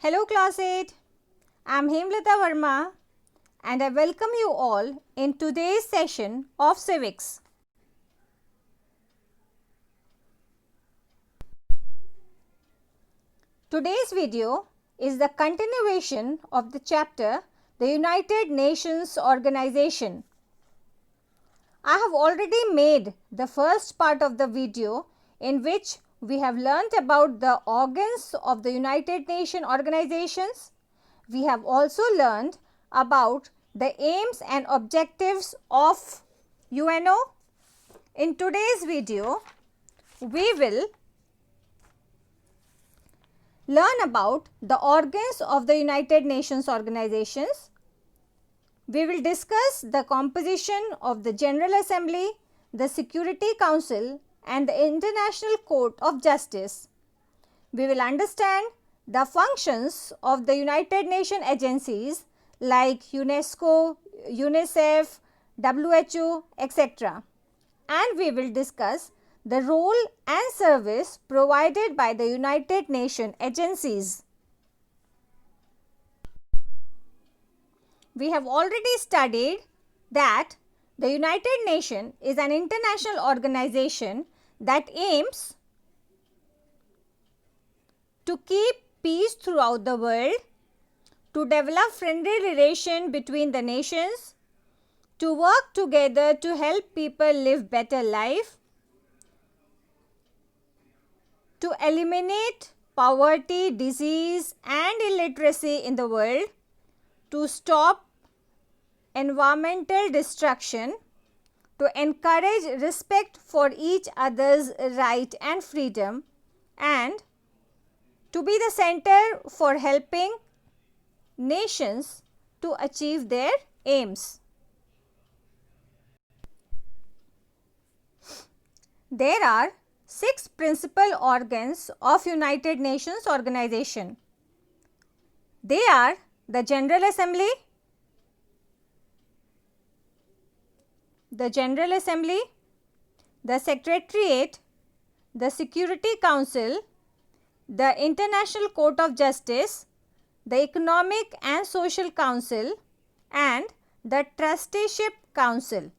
Hello class 8, I am Hemlata Verma and I welcome you all in today's session of civics. Today's video is the continuation of the chapter The United Nations Organization. I have already made the first part of the video in which we have learnt about the organs of the United Nations organizations. We have also learned about the aims and objectives of UNO. In today's video, we will learn about the organs of the United Nations organizations. We will discuss the composition of the General Assembly, the Security Council and the International Court of Justice. We will understand the functions of the United Nations agencies like UNESCO, UNICEF, WHO, etc. And we will discuss the role and service provided by the United Nations agencies. We have already studied that the United Nations is an international organization that aims to keep peace throughout the world, to develop friendly relations between the nations, to work together to help people live better life, to eliminate poverty, disease and illiteracy in the world, to stop environmental destruction, to encourage respect for each other's right and freedom, and to be the center for helping nations to achieve their aims. There are 6 principal organs of United Nations organization. They are the General Assembly, the Secretariat, the Security Council, the International Court of Justice, the Economic and Social Council and the Trusteeship Council.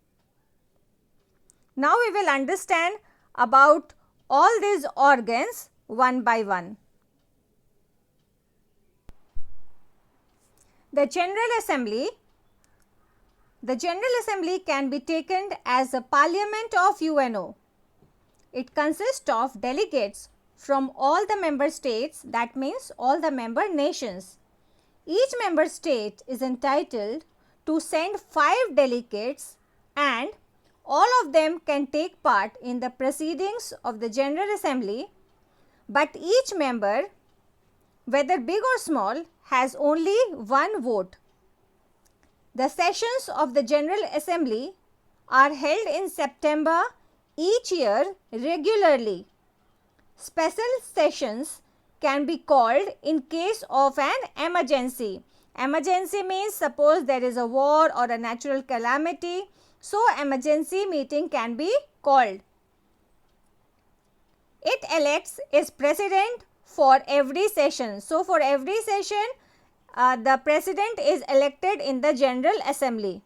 Now we will understand about all these organs one by one. The General Assembly can be taken as a parliament of UNO. It consists of delegates from all the member states, that means all the member nations. Each member state is entitled to send 5 delegates and all of them can take part in the proceedings of the General Assembly, but each member, whether big or small, has only one vote. The sessions of the General Assembly are held in September each year regularly. Special sessions can be called in case of an emergency. Emergency means suppose there is a war or a natural calamity, so emergency meeting can be called. It elects its president for every session. So, for every session, the president is elected in the General Assembly.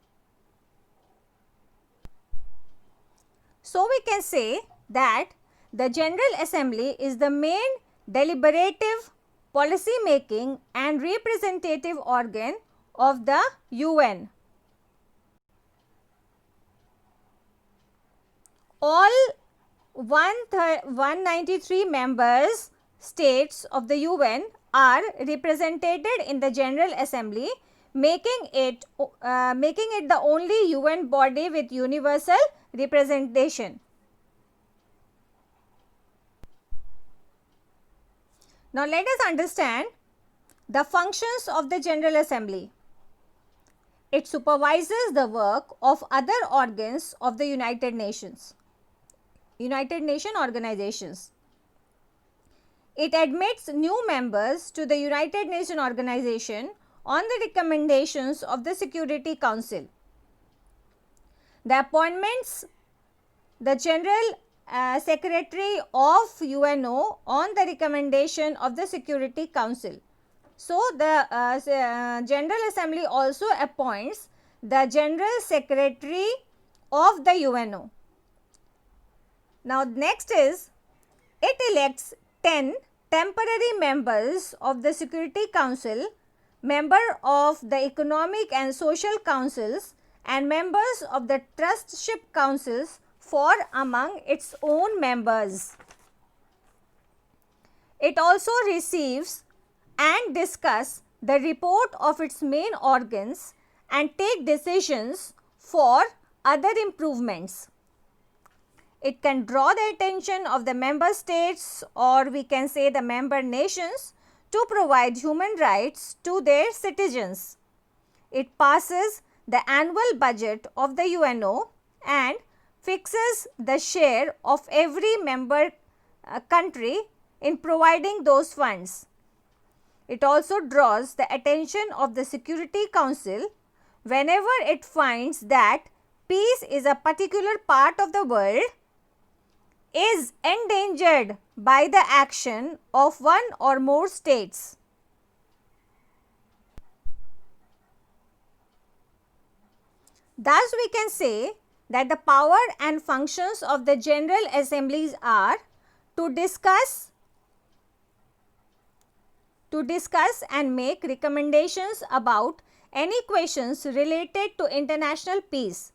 So, we can say that the General Assembly is the main deliberative, policy making and representative organ of the UN. All 193 members states of the UN are represented in the General Assembly, making it the only UN body with universal representation. Now, let us understand the functions of the General Assembly. It supervises the work of other organs of the United Nations organizations. It admits new members to the United Nations organization on the recommendations of the Security Council. The appointments the General Secretary of UNO on the recommendation of the Security Council. So, the General Assembly also appoints the General Secretary of the UNO. Now, next is it elects 10 temporary members of the Security Council, member of the Economic and Social Councils, and members of the Trustship Councils for among its own members. It also receives and discuss the report of its main organs and take decisions for other improvements. It can draw the attention of the member states, or we can say the member nations, to provide human rights to their citizens. It passes the annual budget of the UNO and fixes the share of every member country in providing those funds. It also draws the attention of the Security Council whenever it finds that peace is a particular part of the world is endangered by the action of one or more states. Thus, we can say that the power and functions of the General Assemblies are to discuss and make recommendations about any questions related to international peace,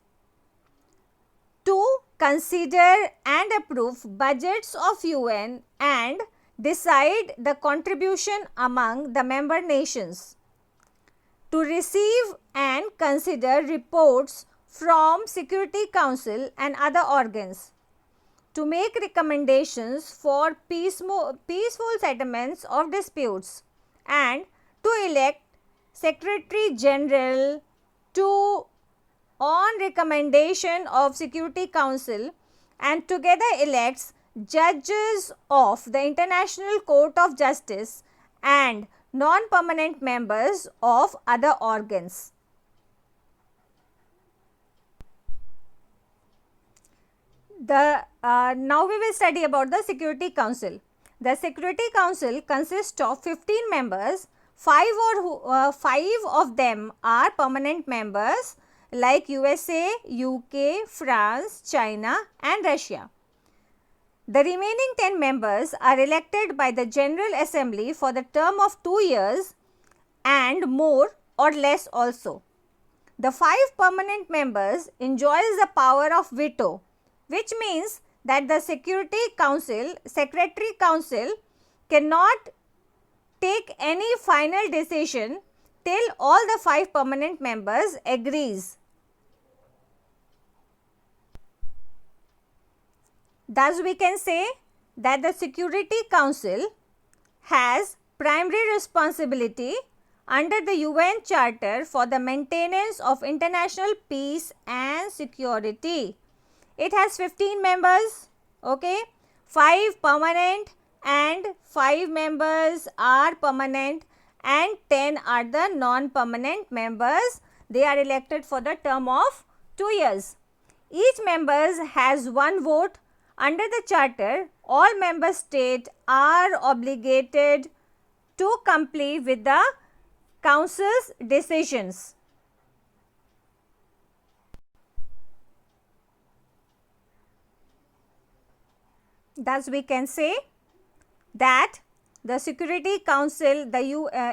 to consider and approve budgets of UN and decide the contribution among the member nations, to receive and consider reports from Security Council and other organs, to make recommendations for peaceful settlements of disputes, and to elect Secretary General to on recommendation of Security Council, and together elects judges of the International Court of Justice and non-permanent members of other organs. Now we will study about the Security Council. The Security Council consists of 15 members. 5 of them are permanent members like USA, UK, France, China and Russia. The remaining 10 members are elected by the General Assembly for the term of 2 years and more or less also. The 5 permanent members enjoys the power of veto, which means that the Security Secretary Council cannot take any final decision till all the 5 permanent members agrees. Thus, we can say that the Security Council has primary responsibility under the UN Charter for the maintenance of international peace and security. It has 15 members, okay, 5 permanent and 5 members are permanent and 10 are the non-permanent members. They are elected for the term of 2 years. Each member has 1 vote. Under the Charter, all member states are obligated to comply with the Council's decisions. Thus, we can say that the Security Council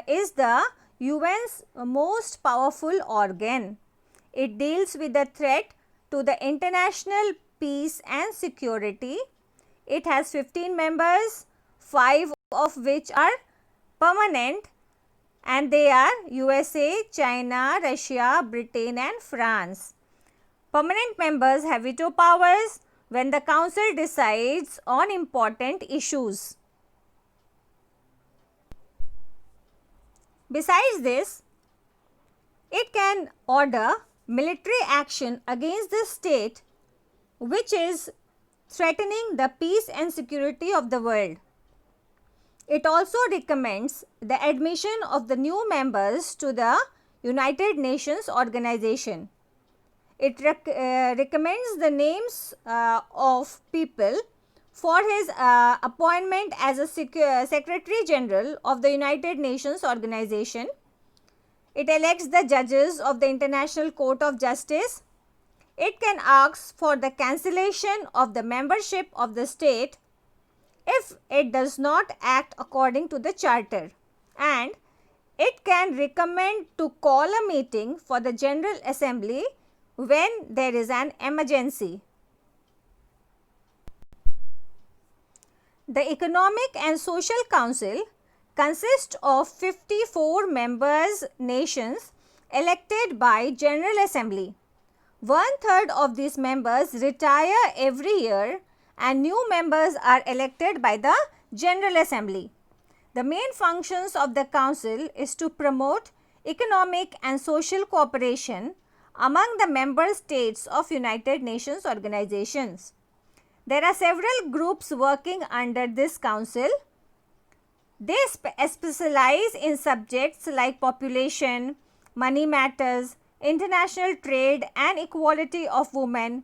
is the UN's most powerful organ. It deals with the threat to the international peace and security. It has 15 members, 5 of which are permanent, and they are USA, China, Russia, Britain and France. Permanent members have veto powers when the Council decides on important issues. Besides this, it can order military action against the state which is threatening the peace and security of the world. It also recommends the admission of the new members to the United Nations organization. It recommends the names of people for his appointment as a Secretary General of the United Nations Organization. It elects the judges of the International Court of Justice. It can ask for the cancellation of the membership of the state if it does not act according to the charter, and it can recommend to call a meeting for the General Assembly when there is an emergency. The Economic and Social Council consists of 54 members nations elected by General Assembly. 1/3 of these members retire every year and new members are elected by the General Assembly. The main functions of the council is to promote economic and social cooperation among the member states of United Nations organizations. There are several groups working under this council. They specialize in subjects like population, money matters, international trade and equality of women,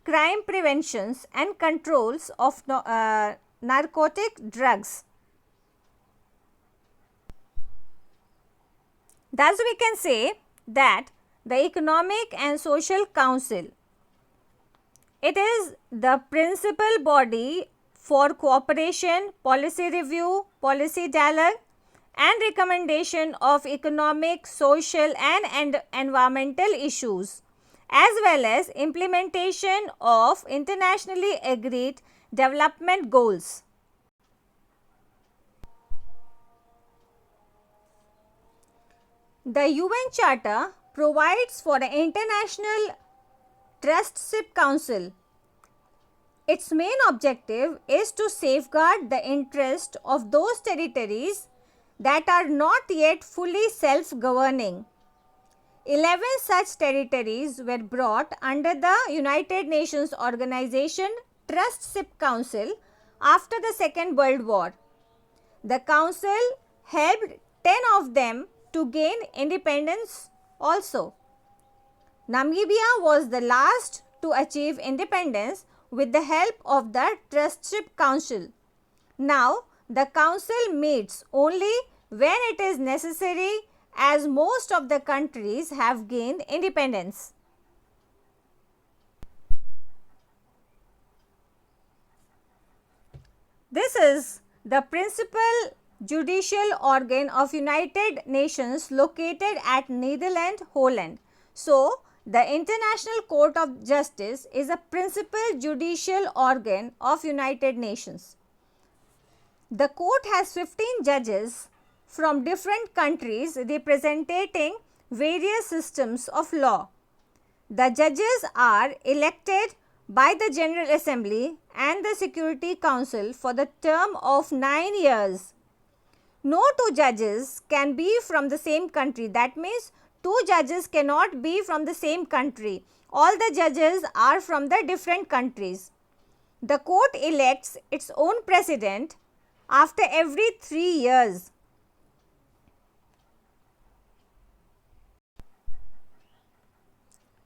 crime preventions and controls of narcotic drugs. Thus, we can say that the Economic and Social Council, it is the principal body for cooperation, policy review, policy dialogue and recommendation of economic, social and environmental issues, as well as implementation of internationally agreed development goals. The UN Charter provides for an international trustship council. Its main objective is to safeguard the interest of those territories that are not yet fully self-governing. 11 such territories were brought under the United Nations Organization Trustship Council after the Second World War. The council helped 10 of them to gain independence also. Namibia was the last to achieve independence with the help of the Trustship Council. Now, the council meets only when it is necessary, as most of the countries have gained independence. This is the principal judicial organ of United Nations located at Netherlands, Holland. So, the International Court of Justice is a principal judicial organ of United Nations. The court has 15 judges from different countries representing various systems of law. The judges are elected by the General Assembly and the Security Council for the term of 9 years. No two judges can be from the same country. That means two judges cannot be from the same country. All the judges are from the different countries. The court elects its own president after every 3 years.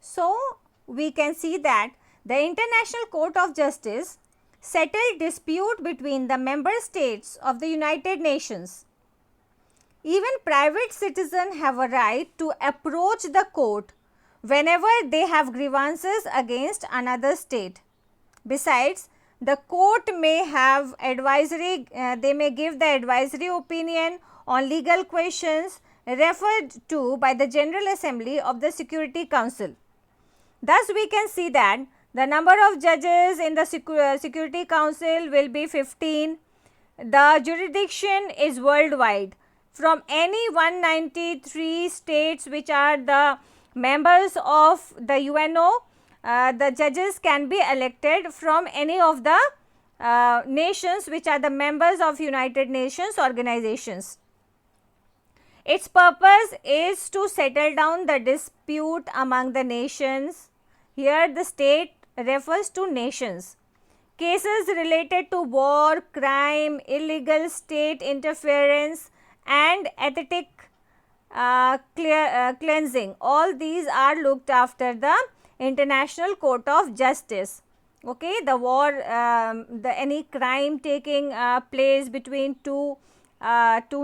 So, we can see that the International Court of Justice settled dispute between the member states of the United Nations. Even private citizens have a right to approach the court whenever they have grievances against another state. Besides, the court may have advisory, they may give the advisory opinion on legal questions referred to by the General Assembly of the Security Council. Thus, we can see that the number of judges in the Security Council will be 15. The jurisdiction is worldwide. From any 193 states which are the members of the UNO, the judges can be elected from any of the nations which are the members of United Nations organizations. Its purpose is to settle down the dispute among the nations. Here the state refers to nations. Cases related to war, crime, illegal state interference and aesthetic cleansing, all these are looked after the International Court of Justice. Okay, the war, any crime taking place between two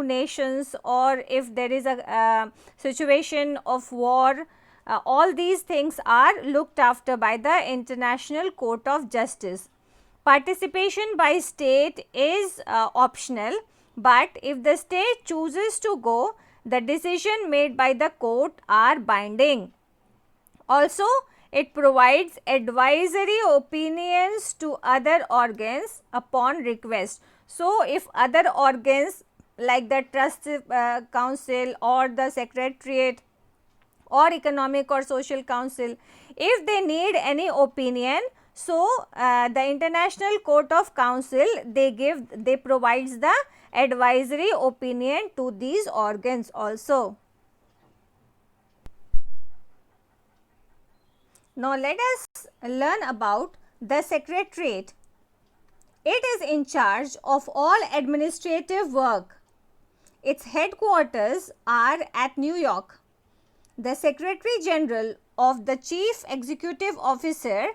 nations, or if there is a situation of war, all these things are looked after by the International Court of Justice. Participation by state is optional, but if the state chooses to go, the decision made by the court are binding. Also, it provides advisory opinions to other organs upon request. So, if other organs like the trust council or the secretariat or economic or social council, if they need any opinion, so the International Court of Council, they provides the advisory opinion to these organs also. Now, let us learn about the secretariat. It is in charge of all administrative work. Its headquarters are at New York. The Secretary General of the Chief Executive Officer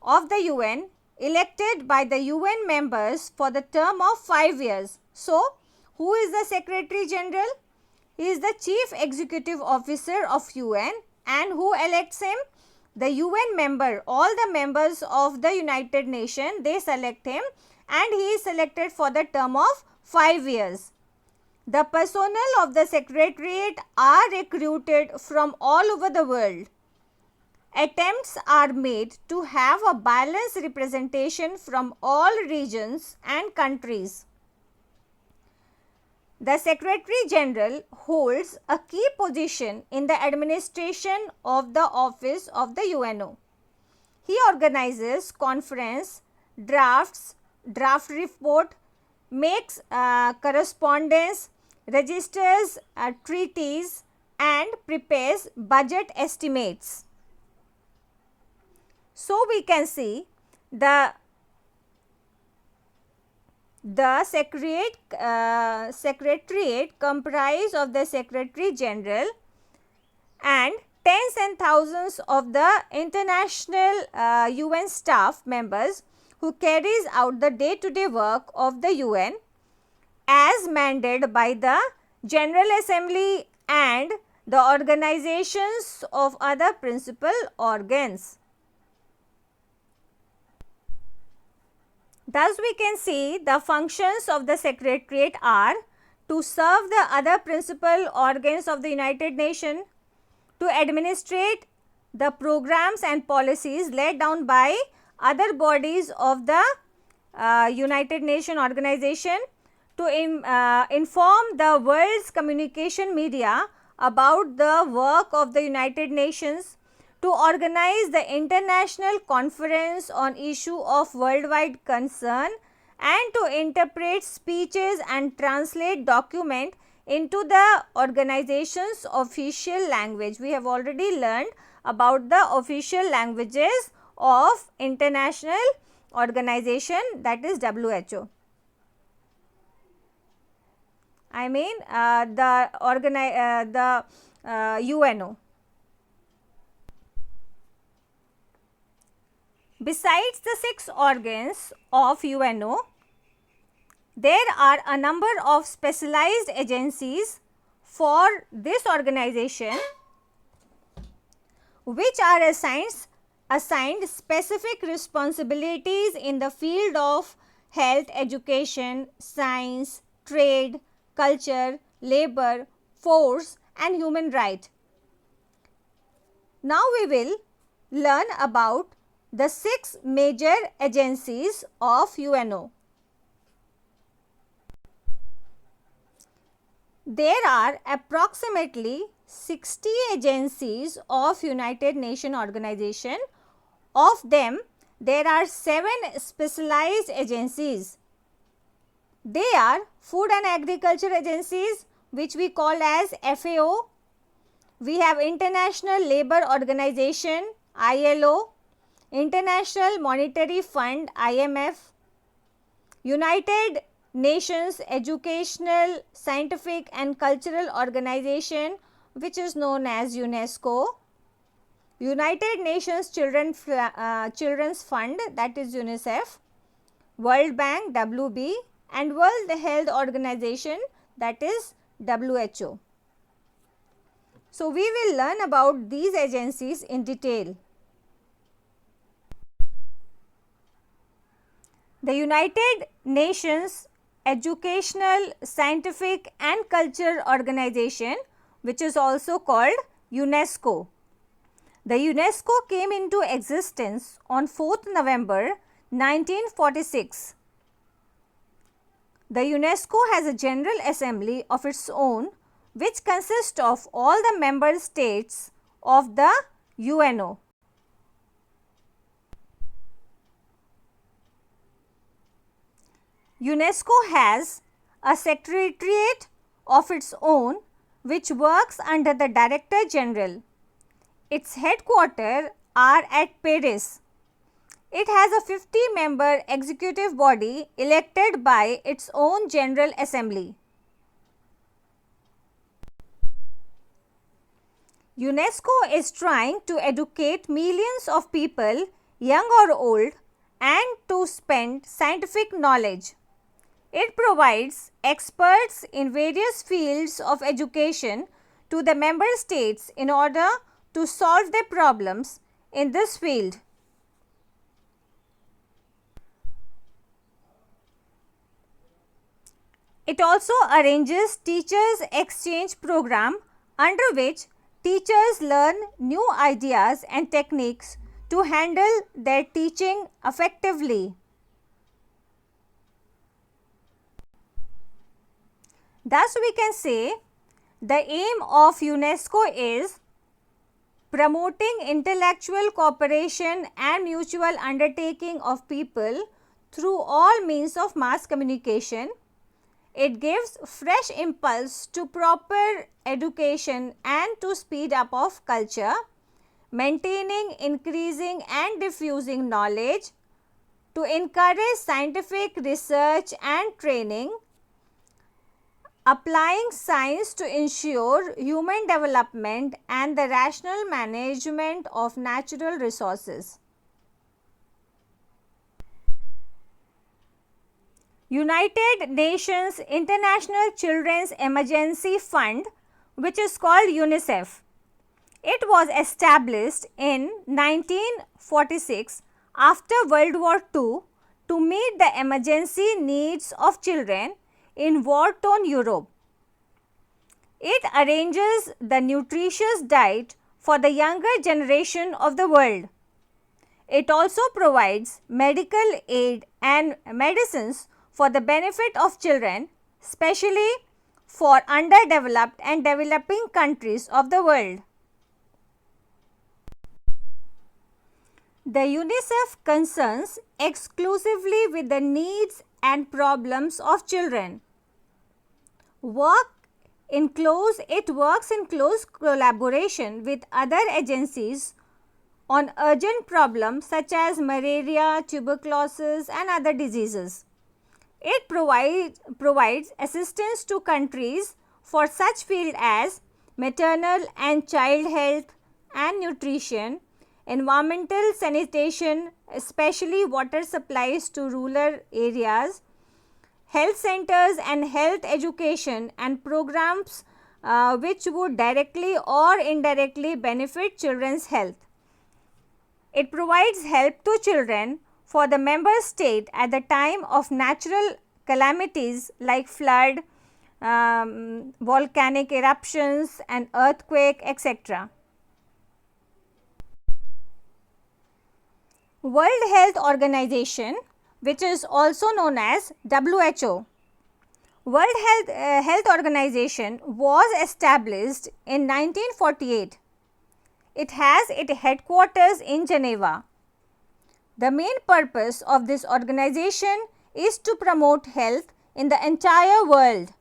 of the UN, elected by the UN members for the term of 5 years. So, who is the Secretary General? He is the Chief Executive Officer of UN, and who elects him? The UN member. All the members of the United Nations, they select him, and he is selected for the term of 5 years. The personnel of the Secretariat are recruited from all over the world. Attempts are made to have a balanced representation from all regions and countries. The Secretary General holds a key position in the administration of the office of the UNO. He organizes conference, draft report, makes correspondence, registers treaties, and prepares budget estimates. So, we can see the secretariat comprise of the Secretary General and tens and thousands of the international UN staff members who carries out the day-to-day work of the UN as mandated by the General Assembly and the organizations of other principal organs. Thus, we can see the functions of the Secretariat are to serve the other principal organs of the United Nations, to administrate the programs and policies laid down by other bodies of the United Nations organization, to inform the world's communication media about the work of the United Nations, to organize the international conference on issue of worldwide concern, and to interpret speeches and translate document into the organization's official language. We have already learned about the official languages of international organization, that is WHO. I mean the UNO. Besides the 6 organs of UNO, there are a number of specialized agencies for this organization which are assigned specific responsibilities in the field of health, education, science, trade, culture, labor, force, and human right. Now, we will learn about the 6 major agencies of UNO. There are approximately 60 agencies of United Nations organization. Of them, there are 7 specialized agencies. They are Food and Agriculture Agencies, which we call as FAO. We have International Labour Organization, ILO, International Monetary Fund, IMF, United Nations Educational, Scientific and Cultural Organization, which is known as UNESCO, United Nations Children's Fund, that is UNICEF, World Bank WB, and World Health Organization, that is WHO. So, we will learn about these agencies in detail. The United Nations Educational, Scientific and Culture Organization, which is also called UNESCO. The UNESCO came into existence on 4th November 1946. The UNESCO has a General Assembly of its own, which consists of all the member states of the UNO. UNESCO has a secretariat of its own, which works under the Director General. Its headquarters are at Paris. It has a 50-member executive body elected by its own General Assembly. UNESCO is trying to educate millions of people, young or old, and to spend scientific knowledge. It provides experts in various fields of education to the member states in order to solve their problems in this field. It also arranges teachers' exchange program, under which teachers learn new ideas and techniques to handle their teaching effectively. Thus, we can say the aim of UNESCO is promoting intellectual cooperation and mutual undertaking of people through all means of mass communication. It gives fresh impulse to proper education and to speed up of culture, maintaining, increasing and diffusing knowledge, to encourage scientific research and training, applying science to ensure human development and the rational management of natural resources. United Nations International Children's Emergency Fund, which is called UNICEF. It was established in 1946 after World War II to meet the emergency needs of children in war-torn Europe. It arranges the nutritious diet for the younger generation of the world. It also provides medical aid and medicines for the benefit of children, especially for underdeveloped and developing countries of the world. The UNICEF concerns exclusively with the needs and problems of children. It works in close collaboration with other agencies on urgent problems such as malaria, tuberculosis and other diseases. It provides assistance to countries for such fields as maternal and child health and nutrition, environmental sanitation, especially water supplies to rural areas, health centers and health education and programs which would directly or indirectly benefit children's health. It provides help to children for the member state at the time of natural calamities like flood, volcanic eruptions and earthquake, etc. World Health Organization, which is also known as WHO. World Health Organization was established in 1948. It has its headquarters in Geneva. The main purpose of this organization is to promote health in the entire world.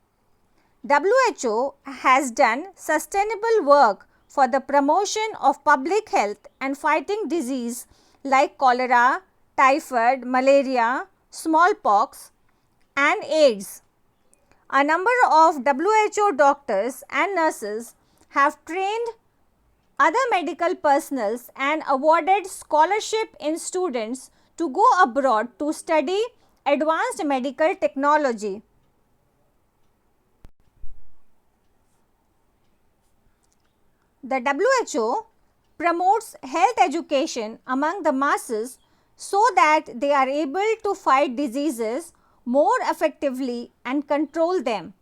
WHO has done sustainable work for the promotion of public health and fighting disease like cholera, typhoid, malaria, smallpox and AIDS. A number of WHO doctors and nurses have trained other medical personnels and awarded scholarship in students to go abroad to study advanced medical technology. The WHO promotes health education among the masses so that they are able to fight diseases more effectively and control them.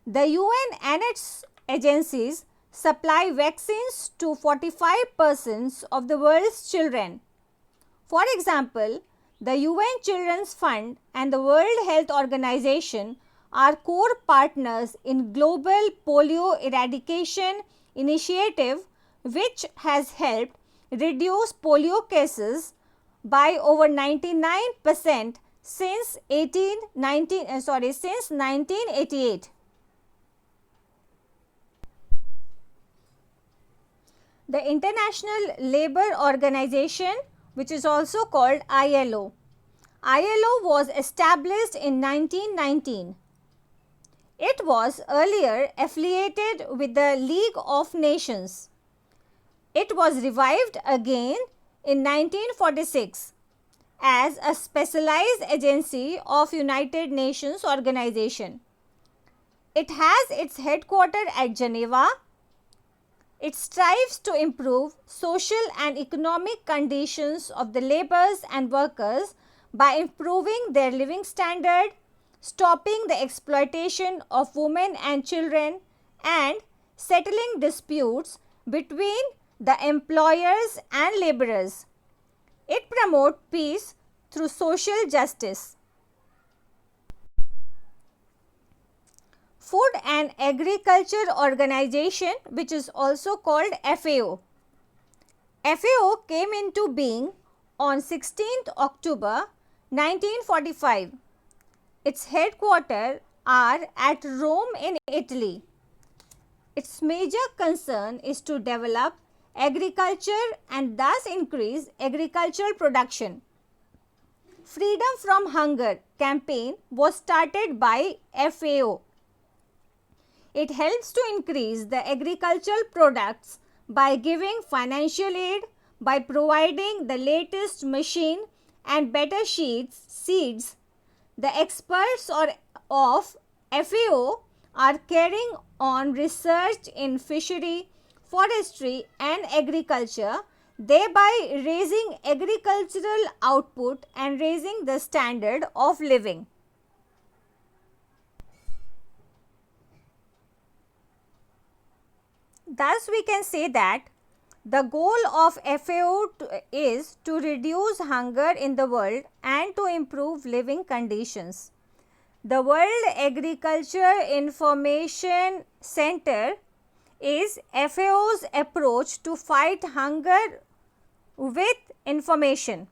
The UN and its agencies supply vaccines to 45% of the world's children. For example, the UN Children's Fund and the World Health Organization are core partners in global polio eradication initiative, which has helped reduce polio cases by over 99% since 1988. The International Labour Organization, which is also called ILO. ILO was established in 1919. It was earlier affiliated with the League of Nations. It was revived again in 1946 as a specialized agency of United Nations organization. It has its headquarters at Geneva. It strives to improve social and economic conditions of the laborers and workers by improving their living standard, stopping the exploitation of women and children, and settling disputes between the employers and laborers. It promotes peace through social justice. Food and Agriculture Organization, which is also called FAO. FAO came into being on 16th October 1945. Its headquarters are at Rome in Italy. Its major concern is to develop agriculture and thus increase agricultural production. Freedom from Hunger campaign was started by FAO. It helps to increase the agricultural products by giving financial aid, by providing the latest machine and better seeds. The experts of FAO are carrying on research in fishery, forestry and agriculture, thereby raising agricultural output and raising the standard of living. Thus, we can say that the goal of FAO is to reduce hunger in the world and to improve living conditions. The World Agriculture Information Center is FAO's approach to fight hunger with information.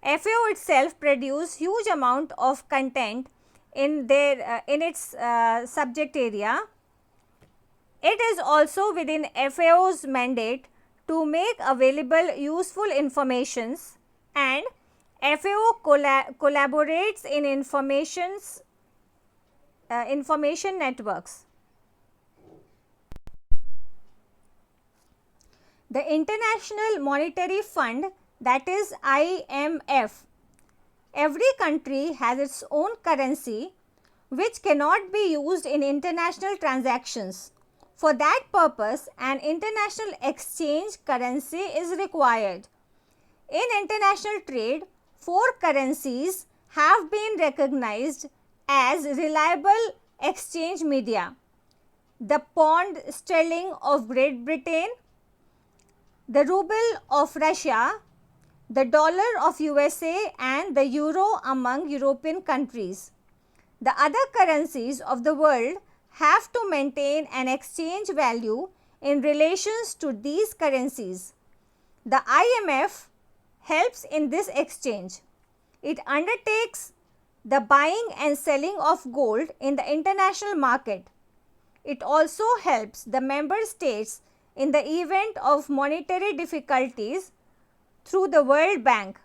FAO itself produces huge amount of content in its subject area. It is also within FAO's mandate to make available useful informations, and FAO collaborates in information networks. The International Monetary Fund, that is IMF. Every country has its own currency which cannot be used in international transactions. For that purpose, an international exchange currency is required. In international trade, 4 currencies have been recognized as reliable exchange media: the pound sterling of Great Britain, the ruble of Russia, the dollar of USA and the euro among European countries. The other currencies of the world have to maintain an exchange value in relations to these currencies. The IMF helps in this exchange. It undertakes the buying and selling of gold in the international market. It also helps the member states in the event of monetary difficulties through the World Bank.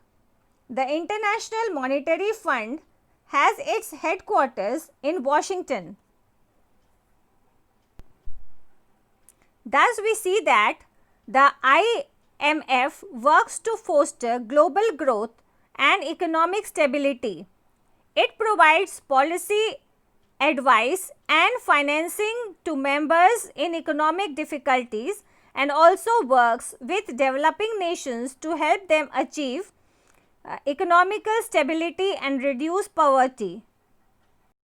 The International Monetary Fund has its headquarters in Washington. Thus, we see that the IMF works to foster global growth and economic stability. It provides policy advice and financing to members in economic difficulties and also works with developing nations to help them achieve economical stability and reduce poverty.